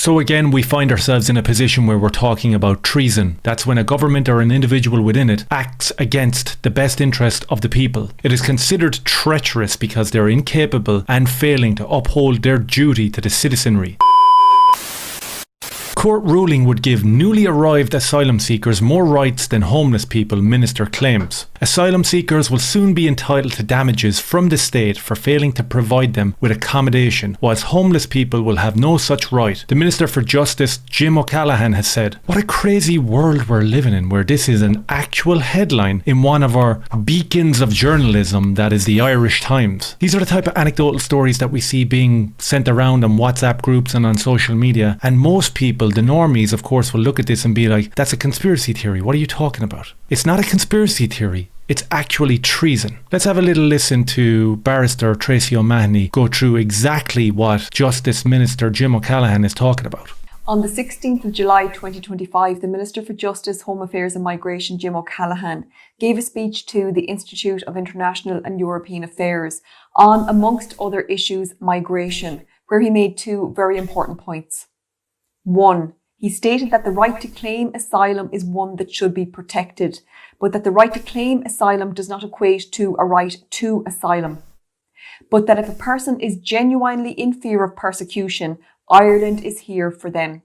So again, we find ourselves in a position where we're talking about treason. That's when a government or an individual within it acts against the best interest of the people. It is considered treacherous because they're incapable and failing to uphold their duty to the citizenry. Court ruling would give newly arrived asylum seekers more rights than homeless people, minister claims. Asylum seekers will soon be entitled to damages from the state for failing to provide them with accommodation, whilst homeless people will have no such right. The Minister for Justice, Jim O'Callaghan, has said, "What a crazy world we're living in, where this is an actual headline in one of our beacons of journalism, that is the Irish Times." These are the type of anecdotal stories that we see being sent around on WhatsApp groups and on social media, and most people, the normies, of course, will look at this and be like, "That's a conspiracy theory. What are you talking about?" It's not a conspiracy theory. It's actually treason. Let's have a little listen to Barrister Tracy O'Mahony go through exactly what Justice Minister Jim O'Callaghan is talking about. On the 16th of July 2025, the Minister for Justice, Home Affairs and Migration, Jim O'Callaghan, gave a speech to the Institute of International and European Affairs on, amongst other issues, migration, where he made two very important points. One, he stated that the right to claim asylum is one that should be protected, but that the right to claim asylum does not equate to a right to asylum. But that if a person is genuinely in fear of persecution, Ireland is here for them.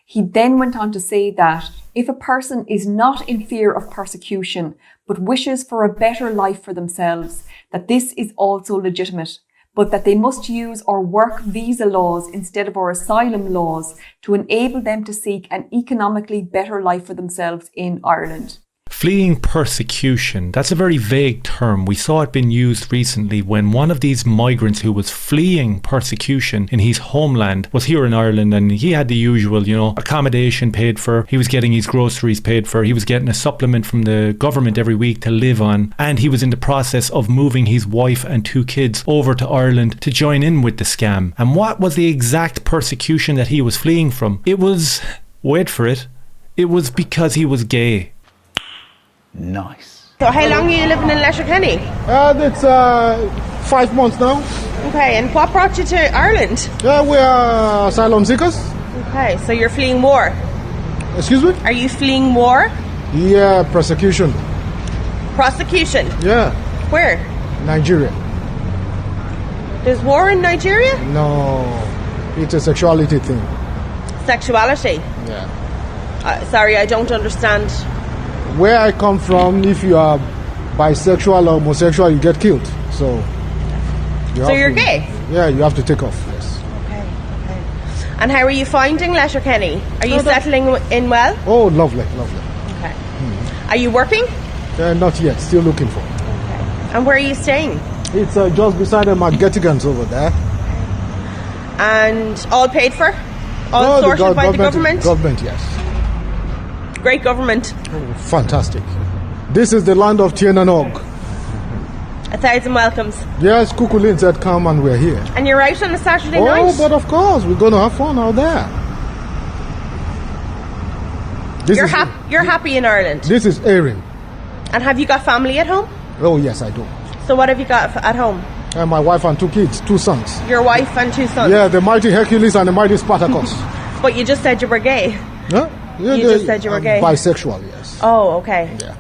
He then went on to say that if a person is not in fear of persecution, but wishes for a better life for themselves, that this is also legitimate, but that they must use or work visa laws instead of our asylum laws to enable them to seek an economically better life for themselves in Ireland. Fleeing persecution, that's a very vague term. We saw it being used recently when one of these migrants who was fleeing persecution in his homeland was here in Ireland, and he had the usual, accommodation paid for, he was getting his groceries paid for, he was getting a supplement from the government every week to live on, and he was in the process of moving his wife and two kids over to Ireland to join in with the scam. And what was the exact persecution that he was fleeing from? It was, wait for it, it was because he was gay. Nice. So how long are you living in Letterkenny? It's 5 months now. Okay, and what brought you to Ireland? We are asylum seekers. Okay, so you're fleeing war. Excuse me? Are you fleeing war? Yeah, persecution. Prosecution? Yeah. Where? Nigeria. There's war in Nigeria? No, it's a sexuality thing. Sexuality? Yeah. Sorry, I don't understand. Where I come from, if you are bisexual or homosexual, you get killed. So you're gay? Yeah, you have to take off, yes. Okay. And how are you finding Letterkenny? Are you settling in well? Oh, lovely. Okay. Are you working? Not yet, still looking for. Okay. And where are you staying? It's just beside the McGettigans over there. And all paid for? All sorted by the government? Government, yes. Great government. Oh, fantastic. This is the land of Tien and Og. 1,000 welcomes. Yes, Kukulin said come and we're here. And you're out on a Saturday night? Oh, but of course, we're going to have fun out there. You're happy in Ireland? This is Erin. And have you got family at home? Oh, yes, I do. So what have you got at home? And my wife and two kids, two sons. Your wife and two sons? Yeah, the mighty Hercules and the mighty Spartacus. But you just said you were gay. Huh? Yeah, you just said you were gay. Bisexual, yes. Oh, okay. Yeah.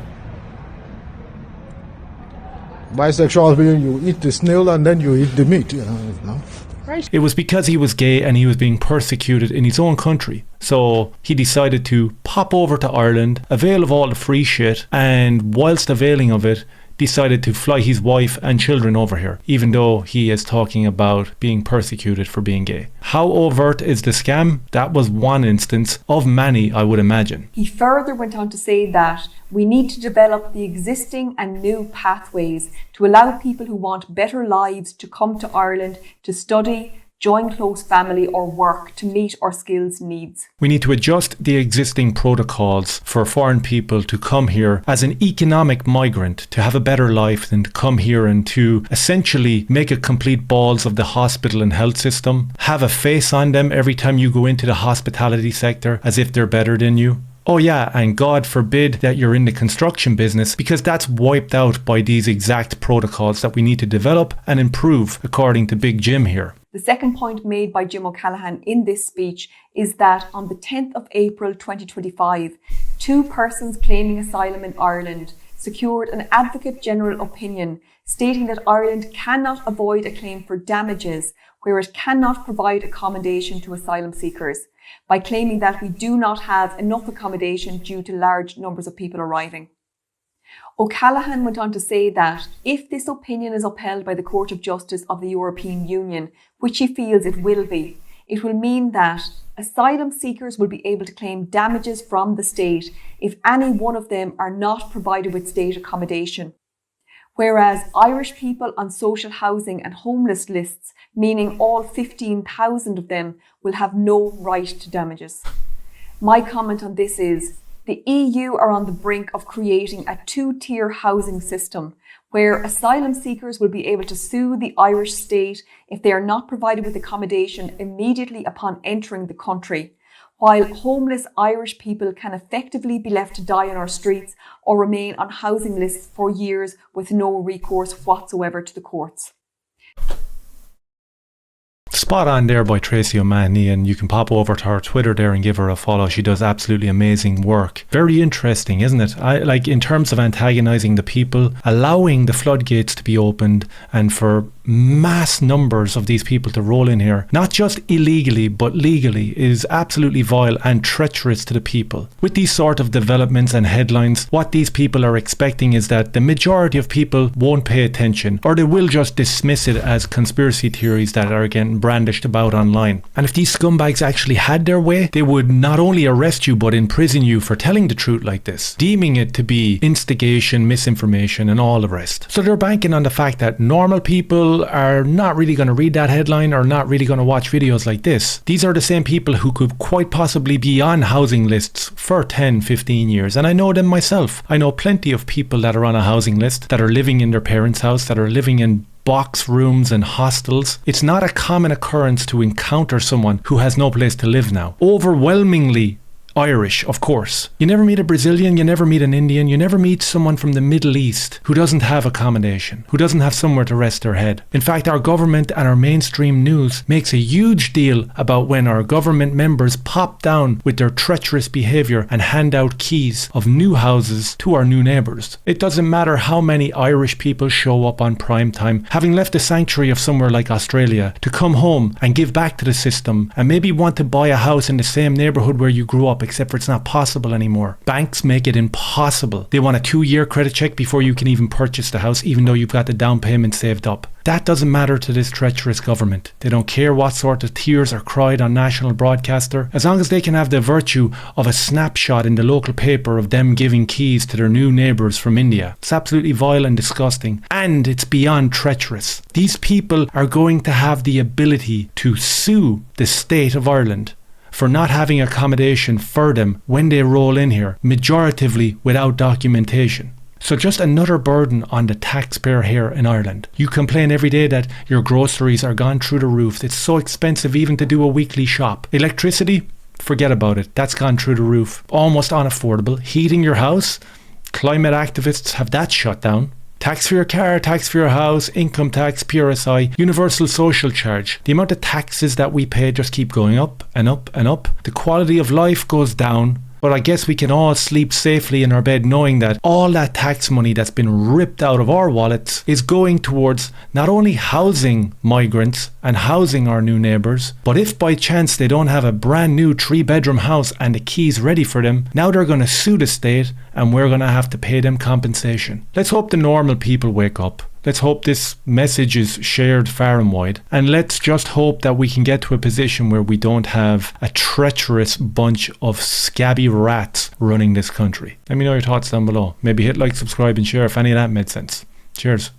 Bisexual meaning you eat the snail and then you eat the meat, no? Right. It was because he was gay and he was being persecuted in his own country. So he decided to pop over to Ireland, avail of all the free shit, and whilst availing of it, decided to fly his wife and children over here, even though he is talking about being persecuted for being gay. How overt is the scam? That was one instance of many, I would imagine. He further went on to say that we need to develop the existing and new pathways to allow people who want better lives to come to Ireland to study, join close family or work to meet our skills needs. We need to adjust the existing protocols for foreign people to come here as an economic migrant to have a better life than to come here and to essentially make a complete balls of the hospital and health system, have a face on them every time you go into the hospitality sector as if they're better than you. Oh yeah, and God forbid that you're in the construction business, because that's wiped out by these exact protocols that we need to develop and improve according to Big Jim here. The second point made by Jim O'Callaghan in this speech is that on the 10th of April 2025, 2 persons claiming asylum in Ireland secured an Advocate General opinion stating that Ireland cannot avoid a claim for damages where it cannot provide accommodation to asylum seekers, by claiming that we do not have enough accommodation due to large numbers of people arriving. O'Callaghan went on to say that if this opinion is upheld by the Court of Justice of the European Union, which he feels it will mean that asylum seekers will be able to claim damages from the state if any one of them are not provided with state accommodation. Whereas Irish people on social housing and homeless lists, meaning all 15,000 of them, will have no right to damages. My comment on this is, the EU are on the brink of creating a 2-tier housing system where asylum seekers will be able to sue the Irish state if they are not provided with accommodation immediately upon entering the country, while homeless Irish people can effectively be left to die on our streets or remain on housing lists for years with no recourse whatsoever to the courts. Spot on there by Tracy O'Mahony, and you can pop over to her Twitter there and give her a follow. She does absolutely amazing work. Very interesting, isn't it? In terms of antagonising the people, allowing the floodgates to be opened and for mass numbers of these people to roll in here, not just illegally but legally, is absolutely vile and treacherous to the people. With these sort of developments and headlines, what these people are expecting is that the majority of people won't pay attention, or they will just dismiss it as conspiracy theories that are getting brandished about online. And if these scumbags actually had their way, they would not only arrest you but imprison you for telling the truth like this, deeming it to be instigation, misinformation and all the rest. So they're banking on the fact that normal people are not really going to read that headline or not really going to watch videos like this. These are the same people who could quite possibly be on housing lists for 10, 15 years. And I know them myself. I know plenty of people that are on a housing list, that are living in their parents' house, that are living in box rooms and hostels. It's not a common occurrence to encounter someone who has no place to live now. Overwhelmingly Irish, of course. You never meet a Brazilian, you never meet an Indian, you never meet someone from the Middle East who doesn't have accommodation, who doesn't have somewhere to rest their head. In fact, our government and our mainstream news makes a huge deal about when our government members pop down with their treacherous behaviour and hand out keys of new houses to our new neighbours. It doesn't matter how many Irish people show up on prime time, having left the sanctuary of somewhere like Australia, to come home and give back to the system and maybe want to buy a house in the same neighbourhood where you grew up, except for it's not possible anymore. Banks make it impossible. They want a 2-year credit check before you can even purchase the house, even though you've got the down payment saved up. That doesn't matter to this treacherous government. They don't care what sort of tears are cried on national broadcaster, as long as they can have the virtue of a snapshot in the local paper of them giving keys to their new neighbours from India. It's absolutely vile and disgusting, and it's beyond treacherous. These people are going to have the ability to sue the state of Ireland for not having accommodation for them when they roll in here, majoritively without documentation. So just another burden on the taxpayer here in Ireland. You complain every day that your groceries are gone through the roof. It's so expensive even to do a weekly shop. Electricity? Forget about it. That's gone through the roof. Almost unaffordable. Heating your house? Climate activists have that shut down. Tax for your car, tax for your house, income tax, PRSI, universal social charge. The amount of taxes that we pay just keep going up and up and up. The quality of life goes down. But I guess we can all sleep safely in our bed knowing that all that tax money that's been ripped out of our wallets is going towards not only housing migrants and housing our new neighbours, but if by chance they don't have a brand new 3-bedroom house and the keys ready for them, now they're going to sue the state and we're going to have to pay them compensation. Let's hope the normal people wake up. Let's hope this message is shared far and wide. And let's just hope that we can get to a position where we don't have a treacherous bunch of scabby rats running this country. Let me know your thoughts down below. Maybe hit like, subscribe and share if any of that made sense. Cheers.